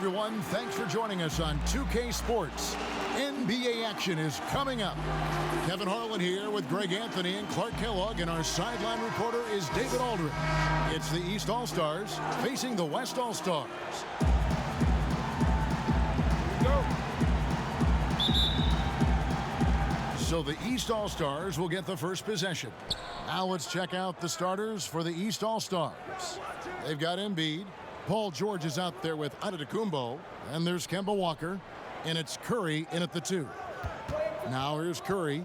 everyone. Thanks for joining us on 2K Sports. NBA action is coming up. Kevin Harlan here with Greg Anthony and Clark Kellogg, and our sideline reporter is David Aldridge. It's the East All-Stars facing the West All-Stars. So the East All-Stars will get the first possession. Now let's check out the starters for the East All-Stars. They've got Embiid. Paul George is out there with Antetokounmpo. And there's Kemba Walker. And it's Curry in at the 2. Now here's Curry.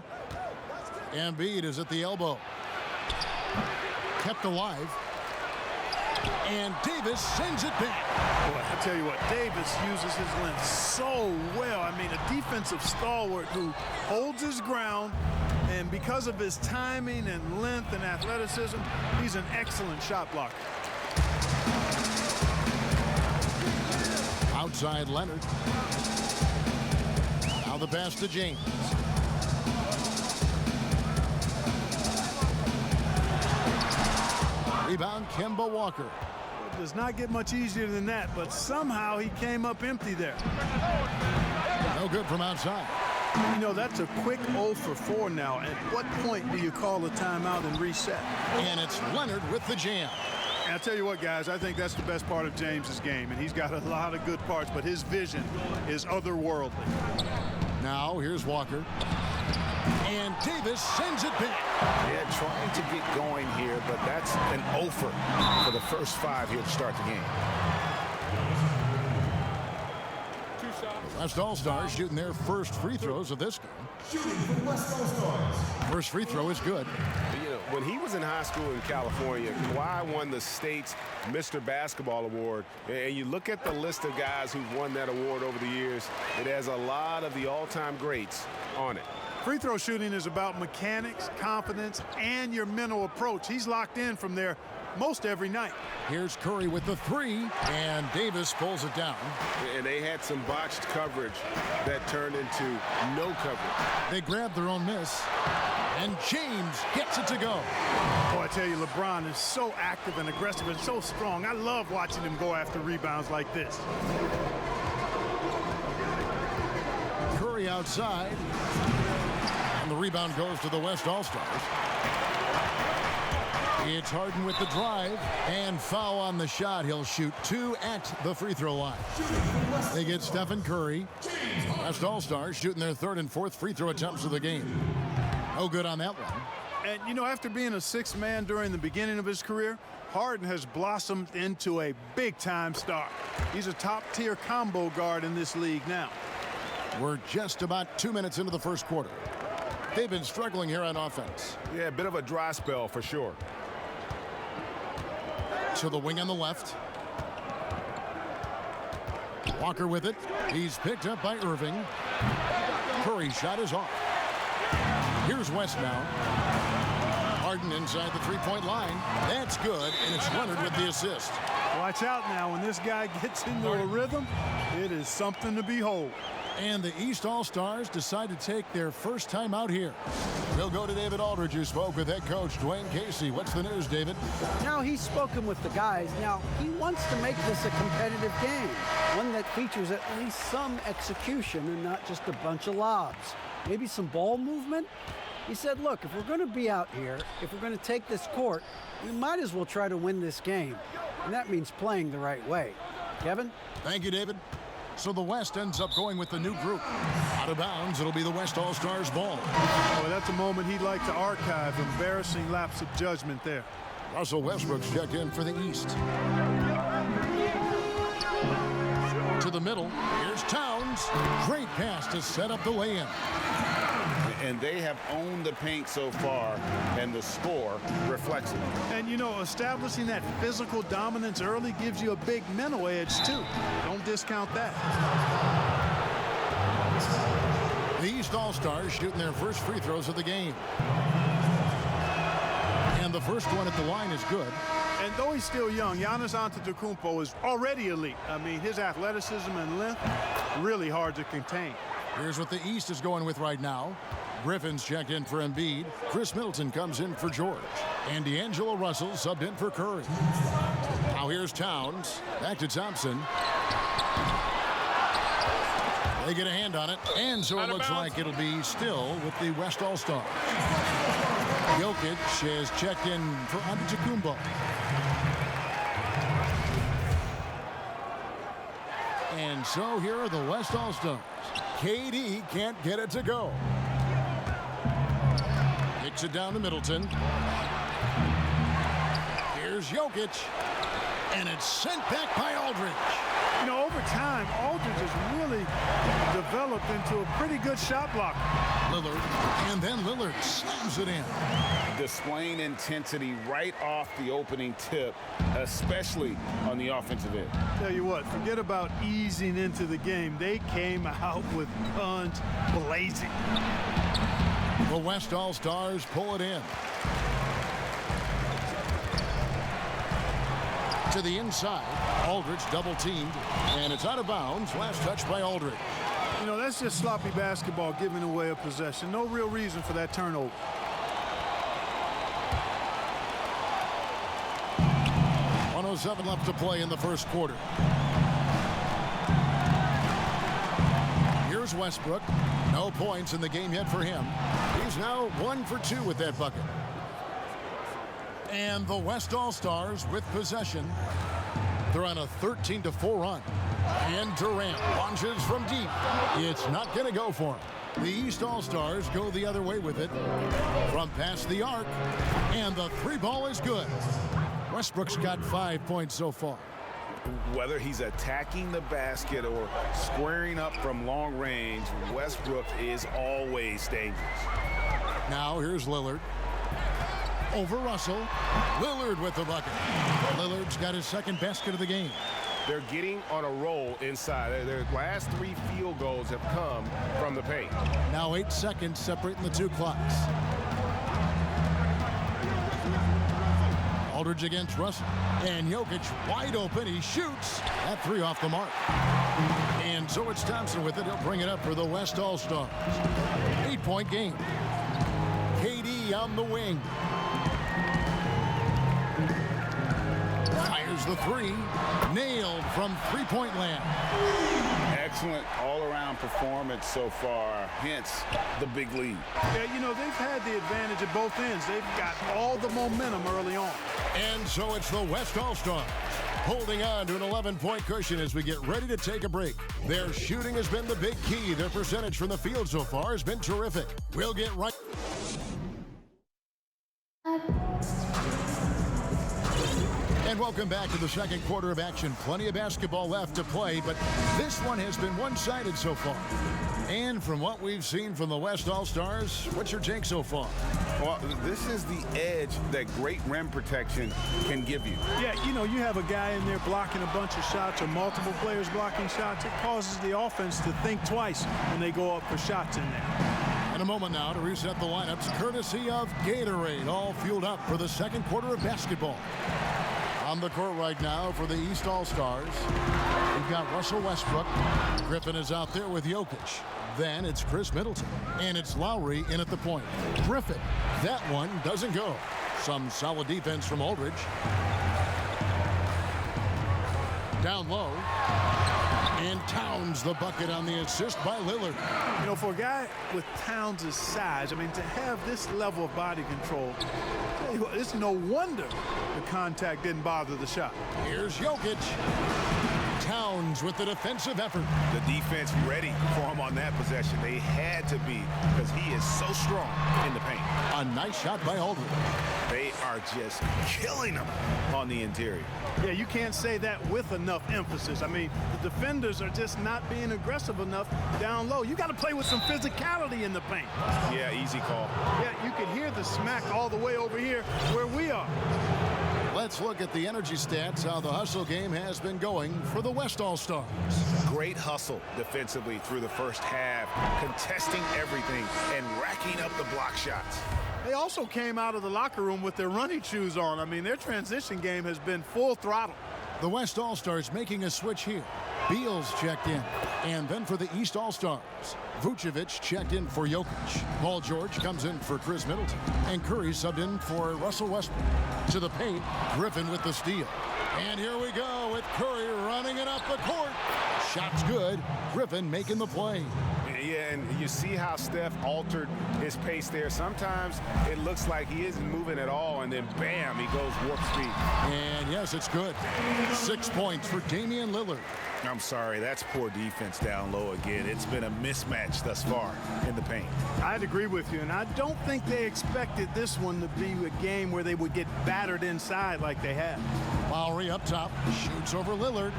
Embiid is at the elbow. Kept alive. And Davis sends it back. Boy, I tell you what, Davis uses his length so well. I mean, a defensive stalwart who holds his ground, and because of his timing and length and athleticism, he's an excellent shot blocker. Outside Leonard. Now the pass to James. Rebound, Kemba Walker. It does not get much easier than that, but somehow he came up empty there. No good from outside. You know, that's a quick 0 for 4 now. At what point do you call a timeout and reset? And it's Leonard with the jam. And I'll tell you what, guys, I think that's the best part of James's game, and he's got a lot of good parts, but his vision is otherworldly. Now here's Walker. And Davis sends it back. Yeah, trying to get going here, but that's an offer for the first 5 here to start the game. The West All-Stars shooting their first free throws of this game. First free throw is good. You know, when he was in high school in California, Kawhi won the state's Mr. Basketball Award. And you look at the list of guys who've won that award over the years, it has a lot of the all-time greats on it. Free throw shooting is about mechanics, confidence, and your mental approach. He's locked in from there most every night. Here's Curry with the 3, and Davis pulls it down. And they had some botched coverage that turned into no coverage. They grabbed their own miss, and James gets it to go. Oh, I tell you, LeBron is so active and aggressive and so strong. I love watching him go after rebounds like this. Curry outside. And the rebound goes to the West All-Stars. It's Harden with the drive, and foul on the shot. He'll shoot 2 at the free throw line. They get Stephen Curry. West All-Stars shooting their 3rd and 4th free throw attempts of the game. No good on that one. And, you know, after being a 6th man during the beginning of his career, Harden has blossomed into a big-time star. He's a top-tier combo guard in this league now. We're just about 2 minutes into the first quarter. They've been struggling here on offense. Yeah, a bit of a dry spell for sure. To the wing on the left. Walker with it. He's picked up by Irving. Curry's shot is off. Here's West now. Harden inside the three-point line. That's good, and it's Leonard with the assist. Watch out now. When this guy gets into a rhythm, it is something to behold. And the East All-Stars decide to take their first time out here. We'll go to David Aldridge, who spoke with head coach Dwayne Casey. What's the news, David? Now, he's spoken with the guys. Now, he wants to make this a competitive game, one that features at least some execution and not just a bunch of lobs. Maybe some ball movement. He said, look, if we're going to be out here, if we're going to take this court, we might as well try to win this game. And that means playing the right way. Kevin? Thank you, David. So the West ends up going with the new group. Out of bounds, it'll be the West All-Stars ball. Well, that's a moment he'd like to archive. Embarrassing lapse of judgment there. Russell Westbrook's checked in for the East. To the middle, here's Towns. Great pass to set up the lay-in. And they have owned the paint so far, and the score reflects it. And, you know, establishing that physical dominance early gives you a big mental edge, too. Don't discount that. The East All-Stars shooting their first free throws of the game. And the first one at the line is good. And though he's still young, Giannis Antetokounmpo is already elite. I mean, his athleticism and length, really hard to contain. Here's what the East is going with right now. Griffin's checked in for Embiid. Chris Middleton comes in for George. And D'Angelo Russell subbed in for Curry. Now here's Towns. Back to Thompson. They get a hand on it, and so it looks like it'll be still with the West All-Stars. Jokic has checked in for Antetokounmpo. And so here are the West All-Stars. KD can't get it to go. Kicks it down to Middleton. Here's Jokic. And it's sent back by Aldridge. You know, over time, Aldridge has really developed into a pretty good shot blocker. Lillard, and then Lillard slams it in. Displaying intensity right off the opening tip, especially on the offensive end. Tell you what, forget about easing into the game. They came out with guns blazing. The West All-Stars pull it in. To the inside, Aldridge double teamed, and it's out of bounds. Last touch by Aldridge. You know, that's just sloppy basketball, giving away a possession. No real reason for that turnover. .107 left to play in the first quarter. Here's Westbrook. No points in the game yet for him. He's now 1 for 2 with that bucket. And the West All-Stars with possession. They're on a 13-4 run. And Durant launches from deep. It's not going to go for him. The East All-Stars go the other way with it. From past the arc. And the three ball is good. Westbrook's got 5 points so far. Whether he's attacking the basket or squaring up from long range, Westbrook is always dangerous. Now here's Lillard. Over Russell. Lillard with the bucket. Lillard's got his second basket of the game. They're getting on a roll inside. Their last 3 field goals have come from the paint. Now 8 seconds separating the two clocks. Aldridge against Russell. And Jokic wide open. He shoots. That 3 off the mark. And so it's Thompson with it. He'll bring it up for the West All-Stars. 8-point game. KD on the wing. Fires the 3. Nailed from three-point land. Excellent all-around performance so far, hence the big lead. Yeah, you know, they've had the advantage at both ends. They've got all the momentum early on. And so it's the West All-Stars holding on to an 11-point cushion as we get ready to take a break. Their shooting has been the big key. Their percentage from the field so far has been terrific. We'll get right... And welcome back to the second quarter of action. Plenty of basketball left to play, but this one has been one-sided so far. And from what we've seen from the West All-Stars, what's your take so far? Well, this is the edge that great rim protection can give you. Yeah, you know, you have a guy in there blocking a bunch of shots or multiple players blocking shots. It causes the offense to think twice when they go up for shots in there. In a moment now to reset the lineups, courtesy of Gatorade, all fueled up for the second quarter of basketball. On the court right now for the East All-Stars, we've got Russell Westbrook. Griffin is out there with Jokic. Then it's Chris Middleton. And it's Lowry in at the point. Griffin, that one doesn't go. Some solid defense from Aldridge. Down low. And Towns the bucket on the assist by Lillard. You know, for a guy with Towns' size, I mean, to have this level of body control, it's no wonder the contact didn't bother the shot. Here's Jokic. Towns with the defensive effort. The defense ready for him on that possession. They had to be because he is so strong in the paint. A nice shot by Aldridge. They are just killing him on the interior. Yeah, you can't say that with enough emphasis. I mean, the defenders are just not being aggressive enough down low. You got to play with some physicality in the paint. Yeah, easy call. Yeah, you can hear the smack all the way over here where we are. Let's look at the energy stats, how the hustle game has been going for the West All-Stars. Great hustle defensively through the first half, contesting everything and racking up the block shots. They also came out of the locker room with their running shoes on. I mean, their transition game has been full throttle. The West All-Stars making a switch here. Beals checked in. And then for the East All-Stars, Vucevic checked in for Jokic. Paul George comes in for Chris Middleton. And Curry subbed in for Russell Westbrook. To the paint, Griffin with the steal. And here we go with Curry running it up the court. Shot's good. Griffin making the play. Yeah, and you see how Steph altered his pace there. Sometimes it looks like he isn't moving at all, and then bam, he goes warp speed. And yes, it's good. 6 points for Damian Lillard. I'm sorry, that's poor defense down low again. It's been a mismatch thus far in the paint. I'd agree with you, and I don't think they expected this one to be a game where they would get battered inside like they have. Lowry up top, shoots over Lillard.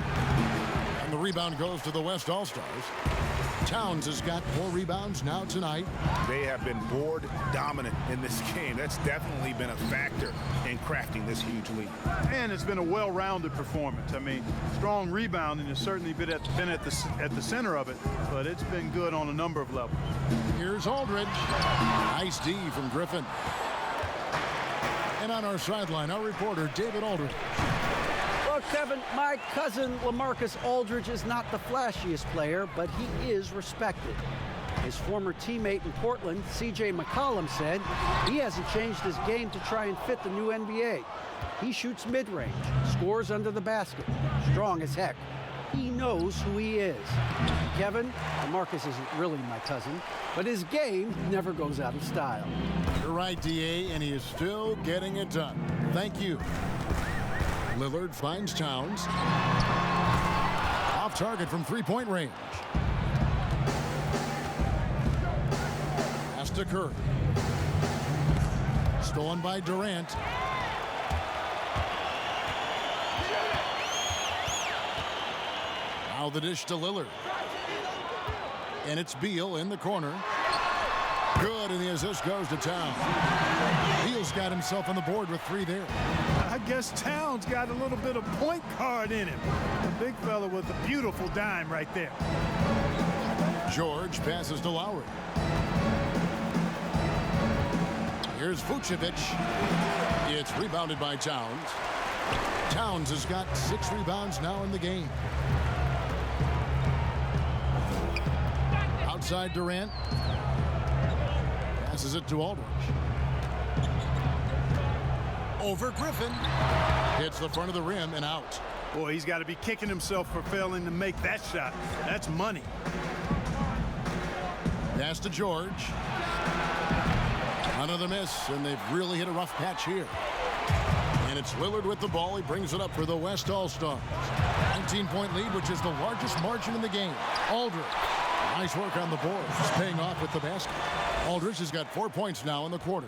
And the rebound goes to the West All-Stars. Towns has got 4 rebounds now tonight. They have been board dominant in this game. That's definitely been a factor in crafting this huge lead. And it's been a well-rounded performance. I mean, strong rebounding has certainly been at the center of it, but it's been good on a number of levels. Here's Aldridge. Nice D from Griffin. And on our sideline, our reporter, David Aldridge. Well, Kevin, my cousin LaMarcus Aldridge is not the flashiest player, but he is respected. His former teammate in Portland, C.J. McCollum, said he hasn't changed his game to try and fit the new NBA. He shoots mid-range, scores under the basket, strong as heck. He knows who he is. Kevin, LaMarcus isn't really my cousin, but his game never goes out of style. You're right, D.A., and he is still getting it done. Thank you. Lillard finds Towns. Off target from three-point range. Pass to Curry. Stolen by Durant. Now the dish to Lillard. And it's Beal in the corner. Good, and the assist goes to Towns. Beal's got himself on the board with 3 there. I guess Towns got a little bit of point guard in him. The big fella with a beautiful dime right there. George passes to Lowry. Here's Vucevic. It's rebounded by Towns. Towns has got 6 rebounds now in the game. Outside Durant. Passes it to Aldridge. Over Griffin. Hits the front of the rim and out. Boy, he's got to be kicking himself for failing to make that shot. That's money. Pass to George. Another miss, and they've really hit a rough patch here. And it's Lillard with the ball. He brings it up for the West All-Stars. 19-point lead, which is the largest margin in the game. Aldridge. Nice work on the board. He's paying off with the basket. Aldridge has got 4 points now in the quarter.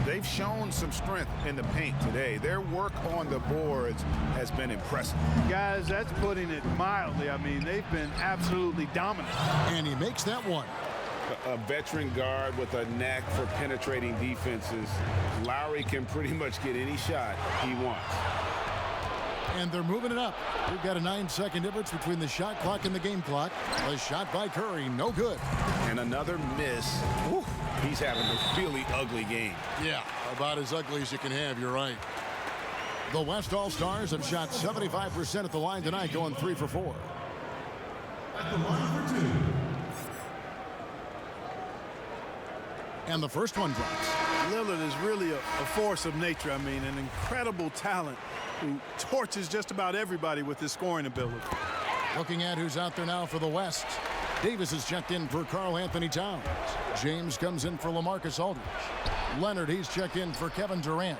They've shown some strength in the paint today. Their work on the boards has been impressive. Guys, that's putting it mildly. I mean, they've been absolutely dominant. And he makes that one. A veteran guard with a knack for penetrating defenses. Lowry can pretty much get any shot he wants. And they're moving it up. We've got a 9-second difference between the shot clock and the game clock. A shot by Curry, no good. And another miss. Whew, he's having a really ugly game. Yeah, about as ugly as you can have, you're right. The West All-Stars have shot 75% at the line tonight, going 3 for 4. At the line for 2. And the first one drops. Lillard is really a force of nature. I mean, an incredible talent who torches just about everybody with his scoring ability. Looking at who's out there now for the West. Davis is checked in for Karl Anthony Towns. James comes in for LaMarcus Aldridge. Leonard, he's checked in for Kevin Durant.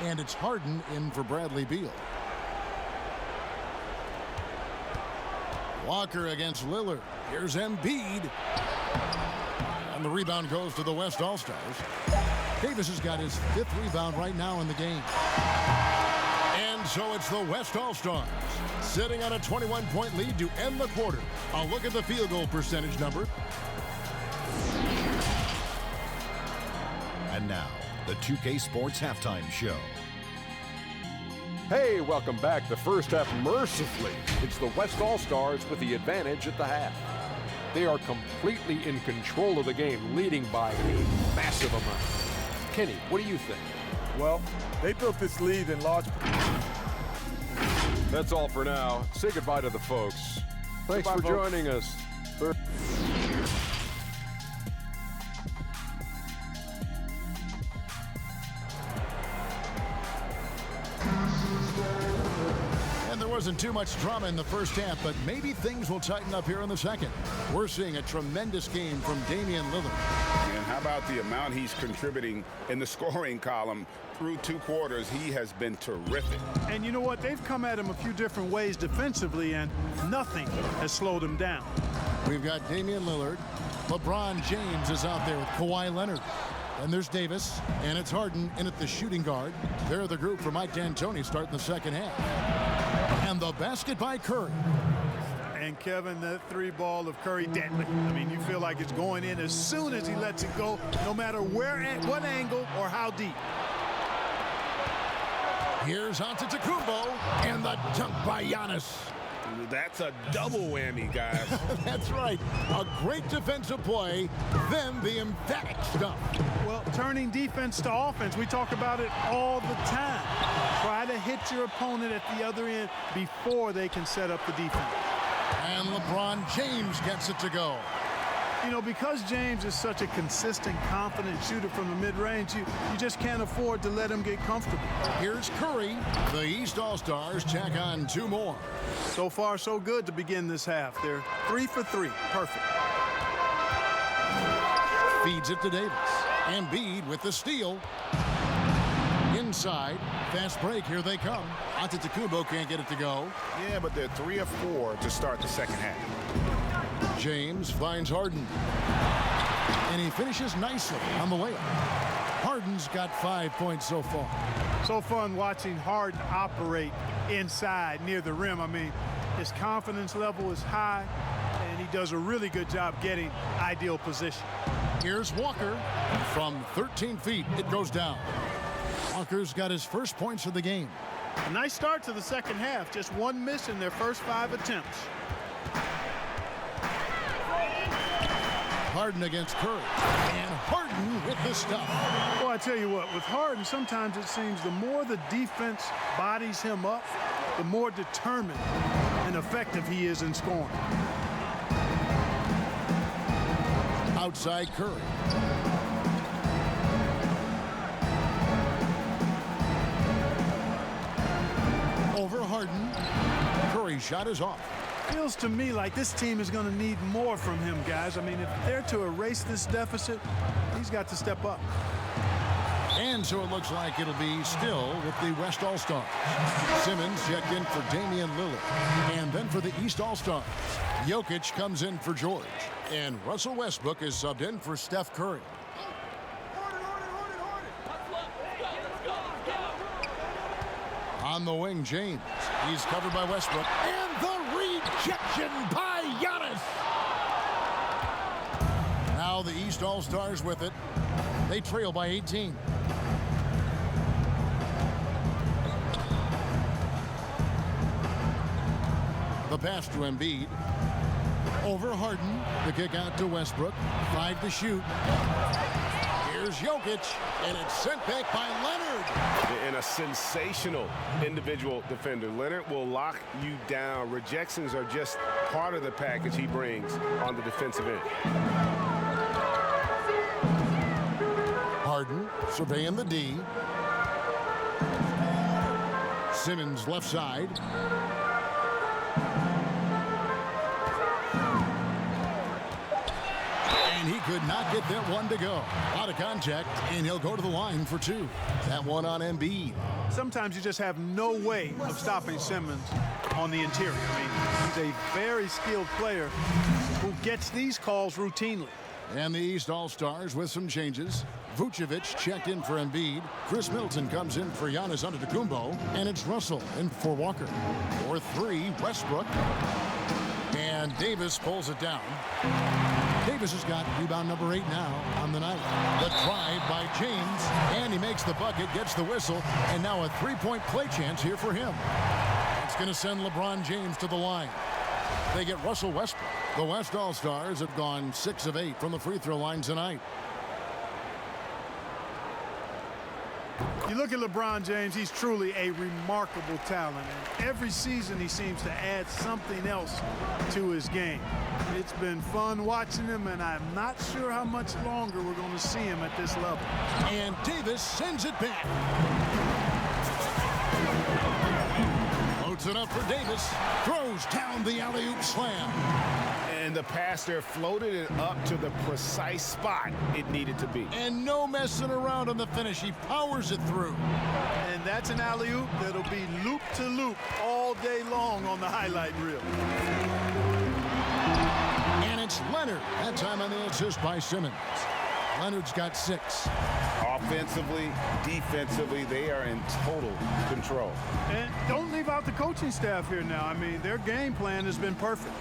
And it's Harden in for Bradley Beal. Walker against Lillard. Here's Embiid. And the rebound goes to the West All-Stars. Davis has got his 5th rebound right now in the game. And so it's the West All-Stars sitting on a 21-point lead to end the quarter. I'll look at the field goal percentage number. And now, the 2K Sports Halftime Show. Hey, welcome back. The first half mercifully. It's the West All-Stars with the advantage at the half. They are completely in control of the game, leading by a massive amount. Kenny, what do you think? Well, they built this lead in large... That's all for now. Say goodbye to the folks. Thanks for joining us. And there was Wasn't too much drama in the first half, but maybe things will tighten up here in the second. We're seeing a tremendous game from Damian Lillard. And how about the amount he's contributing in the scoring column through 2 quarters? He has been terrific. And you know what? They've come at him a few different ways defensively, and nothing has slowed him down. We've got Damian Lillard. LeBron James is out there with Kawhi Leonard. And there's Davis, and it's Harden in at the shooting guard. They're the group for Mike D'Antoni starting the second half. And the basket by Curry. And Kevin, that 3-ball of Curry, deadly. I mean, you feel like it's going in as soon as he lets it go, no matter where, at what angle, or how deep. Here's Antetokounmpo, and the dunk by Giannis. That's a double whammy, guys. That's right. A great defensive play, then the emphatic stuff. Well, turning defense to offense, we talk about it all the time. Try to hit your opponent at the other end before they can set up the defense. And LeBron James gets it to go. You know, because James is such a consistent, confident shooter from the mid-range, you just can't afford to let him get comfortable. Here's Curry. The East All-Stars tack on 2 more. So far, so good to begin this half. They're 3 for 3. Perfect. Feeds it to Davis. Embiid with the steal. Inside. Fast break. Here they come. Antetokounmpo can't get it to go. Yeah, but they're 3 of 4 to start the second half. James finds Harden. And he finishes nicely on the layup. Harden's got 5 points so far. So fun watching Harden operate inside near the rim. I mean, his confidence level is high, and he does a really good job getting ideal position. Here's Walker. From 13 feet, it goes down. Walker's got his first points of the game. A nice start to the second half. Just 1 miss in their first 5 attempts. Harden against Curry. And Harden with the stuff. Well, I tell you what, with Harden, sometimes it seems the more the defense bodies him up, the more determined and effective he is in scoring. Outside Curry. Over Harden. Curry's shot is off. Feels to me like this team is going to need more from him, guys. I mean, if they're to erase this deficit, he's got to step up. And so it looks like it'll be still with the West All-Stars. Simmons checked in for Damian Lillard. And then for the East All-Stars, Jokic comes in for George. And Russell Westbrook is subbed in for Steph Curry. On the wing, James. He's covered by Westbrook. And the rejection by Giannis. Now the East All-Stars with it. They trail by 18. The pass to Embiid. Over Harden. The kick out to Westbrook. 5 to shoot. Here's Jokic, and it's sent back by Leonard. And a sensational individual defender. Leonard will lock you down. Rejections are just part of the package he brings on the defensive end. Harden surveying the D. Simmons left side. And he could not get that one to go. Out of contact, and he'll go to the line for 2. That one on Embiid. Sometimes you just have no way of stopping Simmons on the interior. I mean, he's a very skilled player who gets these calls routinely. And the East All-Stars with some changes. Vucevic checked in for Embiid. Chris Middleton comes in for Giannis Antetokounmpo. And it's Russell in for Walker. For 3, Westbrook. And Davis pulls it down. Davis has got rebound number 8 now on the night. The drive by James. And he makes the bucket, gets the whistle. And now a 3-point play chance here for him. It's going to send LeBron James to the line. They get Russell Westbrook. The West All-Stars have gone 6 of 8 from the free throw line tonight. You look at LeBron James, he's truly a remarkable talent. And every season he seems to add something else to his game. It's been fun watching him, and I'm not sure how much longer we're going to see him at this level. And Davis sends it back. Floats it up for Davis. Throws down the alley-oop slam. And the pass there floated it up to the precise spot it needed to be. And no messing around on the finish. He powers it through. And that's an alley-oop that'll be loop to loop all day long on the highlight reel. And it's Leonard. That time on the assist by Simmons. Leonard's got 6. Offensively, defensively, they are in total control. And don't leave out the coaching staff here now. I mean, their game plan has been perfect.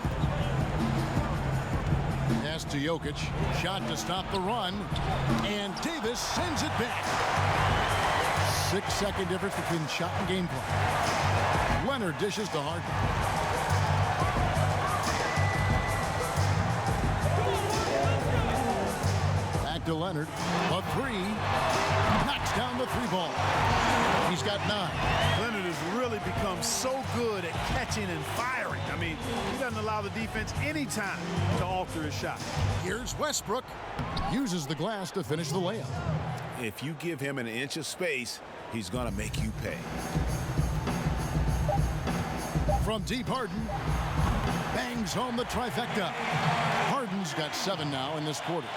Pass to Jokic. Shot to stop the run. And Davis sends it back. 6-second difference between shot and game plan. Leonard dishes to Harden. Back to Leonard. A 3. Knocks down the 3 ball. He's got 9. Leonard has really become so good at catching and firing. I mean, he doesn't allow the defense any time to alter his shot. Here's Westbrook. Uses the glass to finish the layup. If you give him an inch of space, he's going to make you pay. From deep, Harden bangs home the trifecta. Harden's got 7 now in this quarter.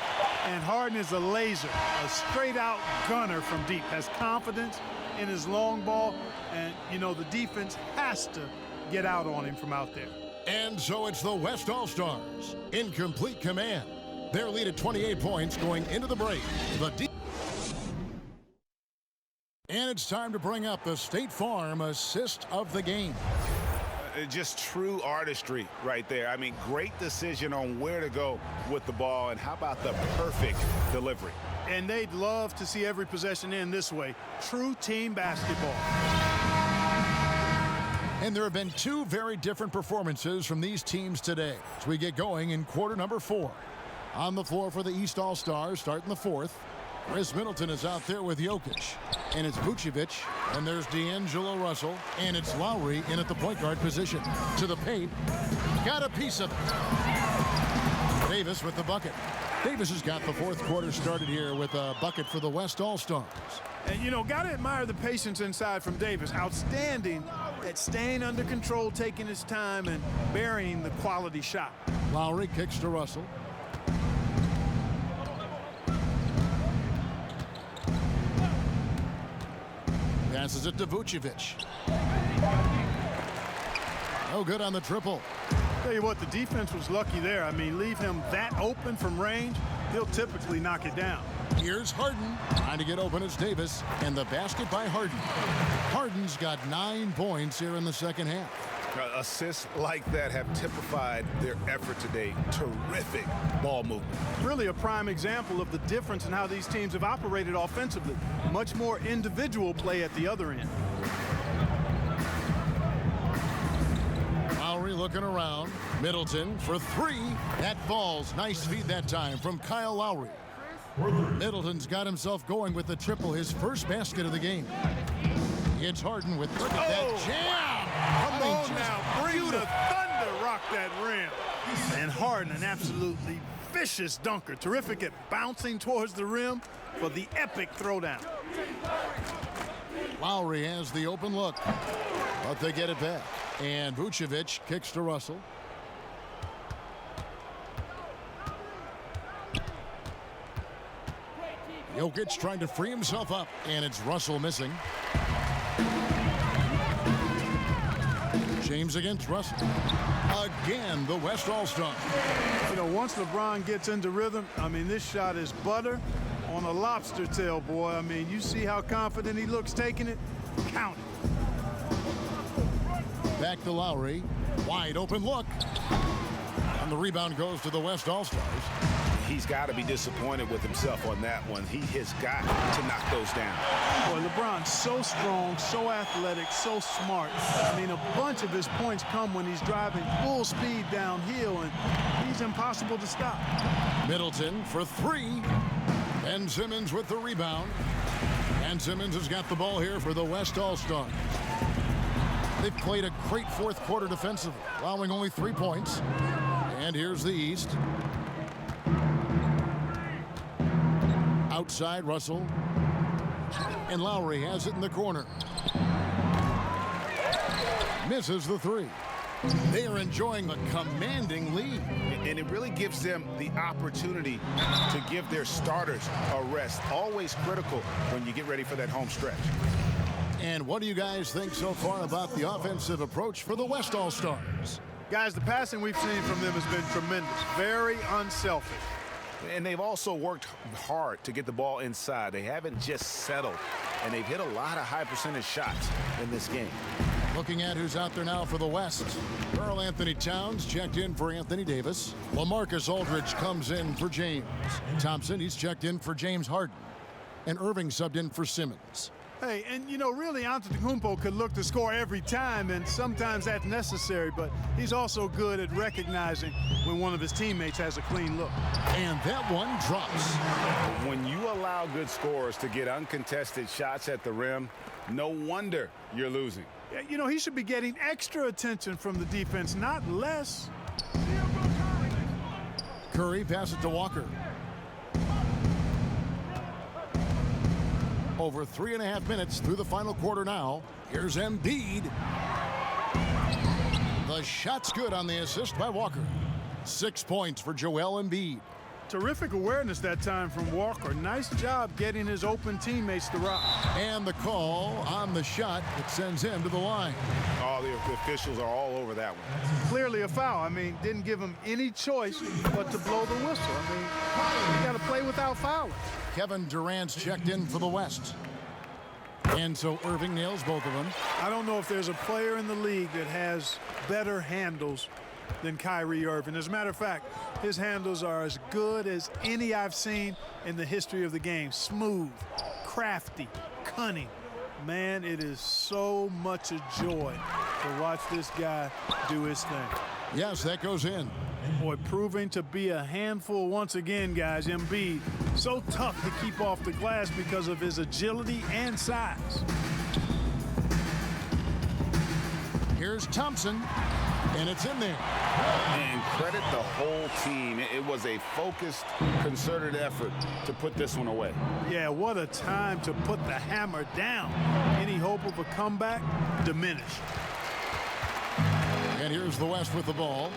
And Harden is a laser, a straight-out gunner from deep. Has confidence in his long ball, and, you know, the defense has to get out on him from out there. And so it's the West All-Stars in complete command. Their lead at 28 points going into the break. And it's time to bring up the State Farm assist of the game. Just true artistry right there. I mean, great decision on where to go with the ball, and how about the perfect delivery? And they'd love to see every possession end this way. True team basketball. And there have been 2 very different performances from these teams today as we get going in quarter number 4. On the floor for the East All-Stars, starting the 4th. Chris Middleton is out there with Jokic. And it's Vucevic. And there's D'Angelo Russell. And it's Lowry in at the point guard position. To the paint. Got a piece of it. Davis with the bucket. Davis has got the 4th quarter started here with a bucket for the West All-Stars. And, you know, got to admire the patience inside from Davis. Outstanding at staying under control, taking his time, and burying the quality shot. Lowry kicks to Russell. Passes it to Vucevic. No good on the triple. Tell you what, the defense was lucky there. I mean, leave him that open from range, he'll typically knock it down. Here's Harden. Trying to get open as Davis. And the basket by Harden. Harden's got 9 points here in the second half. Assists like that have typified their effort today. Terrific ball movement. Really a prime example of the difference in how these teams have operated offensively. Much more individual play at the other end. Lowry looking around. Middleton for 3. That falls. Nice feed that time from Kyle Lowry. Middleton's got himself going with the triple, his first basket of the game. It's Harden with that jam. Come on now, bring the thunder, rock that rim. And Harden, an absolutely vicious dunker. Terrific at bouncing towards the rim for the epic throwdown. Lowry has the open look, but they get it back. And Vucevic kicks to Russell. Jokic trying to free himself up, and it's Russell missing. James against Russell. Again, the West All-Star. You know, once LeBron gets into rhythm, I mean, this shot is butter on a lobster tail, boy. I mean, you see how confident he looks taking it? Count it. Back to Lowry. Wide open look. And the rebound goes to the West All-Stars. He's got to be disappointed with himself on that one. He has got to knock those down. Boy, LeBron's so strong, so athletic, so smart. I mean, a bunch of his points come when he's driving full speed downhill, and he's impossible to stop. Middleton for 3. Ben Simmons with the rebound. And Simmons has got the ball here for the West All-Stars. They've played a great 4th quarter defensively, allowing only 3 points. And here's the East. Outside, Russell. And Lowry has it in the corner. Misses the three. They are enjoying a commanding lead. And it really gives them the opportunity to give their starters a rest. Always critical when you get ready for that home stretch. And what do you guys think so far about the offensive approach for the West All-Stars? Guys, the passing we've seen from them has been tremendous. Very unselfish. And they've also worked hard to get the ball inside. They haven't just settled. And they've hit a lot of high percentage shots in this game. Looking at who's out there now for the West. Karl Anthony Towns checked in for Anthony Davis. LaMarcus Aldridge comes in for James. Thompson, he's checked in for James Harden. And Irving subbed in for Simmons. Hey, and you know, really, Antetokounmpo could look to score every time, and sometimes that's necessary, but he's also good at recognizing when one of his teammates has a clean look. And that one drops. When you allow good scorers to get uncontested shots at the rim, no wonder you're losing. You know, he should be getting extra attention from the defense, not less. Curry passes it to Walker. Over 3.5 minutes through the final quarter now. Here's Embiid. The shot's good on the assist by Walker. 6 points for Joel Embiid. Terrific awareness that time from Walker. Nice job getting his open teammates to rock. And the call on the shot that sends him to the line. Oh, the officials are all over that one. Clearly a foul. I mean, didn't give him any choice but to blow the whistle. I mean, you got to play without fouling. Kevin Durant's checked in for the West. And so Irving nails both of them. I don't know if there's a player in the league that has better handles than Kyrie Irving. As a matter of fact, his handles are as good as any I've seen in the history of the game. Smooth, crafty, cunning. Man, it is so much a joy to watch this guy do his thing. Yes, that goes in. Boy, proving to be a handful once again, guys. Embiid, so tough to keep off the glass because of his agility and size. Here's Thompson, and it's in there. And credit the whole team. It was a focused, concerted effort to put this one away. Yeah, what a time to put the hammer down. Any hope of a comeback diminished. And here's the West with the ball.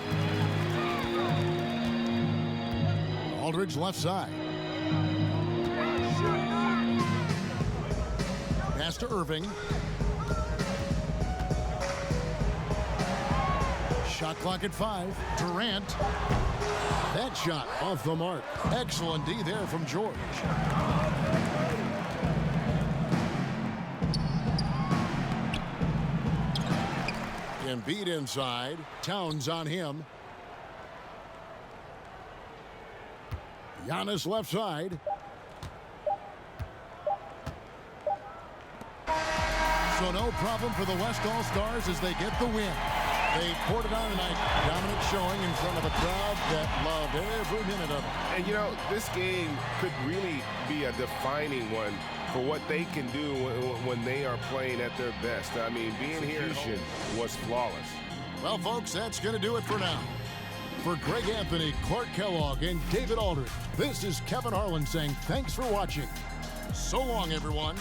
Aldridge left side. Pass to Irving. Shot clock at 5. Durant. That shot off the mark. Excellent D there from George. Embiid inside. Towns on him. Giannis left side. So no problem for the West All-Stars as they get the win. They poured it on tonight. Dominant showing in front of a crowd that loved every minute of it. And, you know, this game could really be a defining one for what they can do when they are playing at their best. I mean, being here was flawless. Well, folks, that's going to do it for now. For Greg Anthony, Clark Kellogg, and David Aldridge, this is Kevin Harlan saying thanks for watching. So long, everyone.